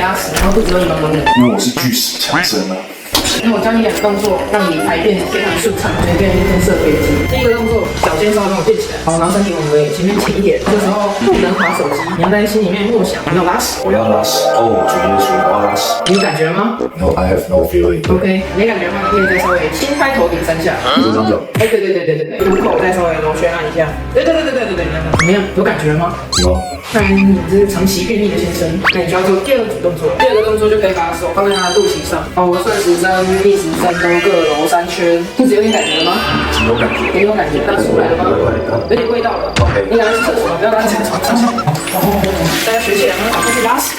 拉屎，然后肚子会闷闷的。因为我是巨石强森啊。那我教你2个动作，让你排便非常顺畅，随便跟射飞机。第一个动作，脚尖稍微帮我垫起来，好，然后身体往前面倾一点。这时候不能滑手机，你要在心里面默想你要拉屎。我要拉屎哦，主耶稣，我要拉屎。你有感觉吗 No, I have no feeling.？OK，没感觉吗？你可以再稍微轻拍头顶3下。这张脚哎，对，虎口再稍微螺旋按一下。对，怎么样？有感觉吗？有。看来你这是长期便秘的先生，那你就要做第2个主动作。第2个动作就可以把手放在他的肚脐上，我顺时针、逆时针都各揉3圈。肚子有点感觉了吗？有感觉。也有感觉，那出来了吗？有点味道了。OK。你赶快去厕所，不要拉起床上。大家学起来，赶快去拉屎。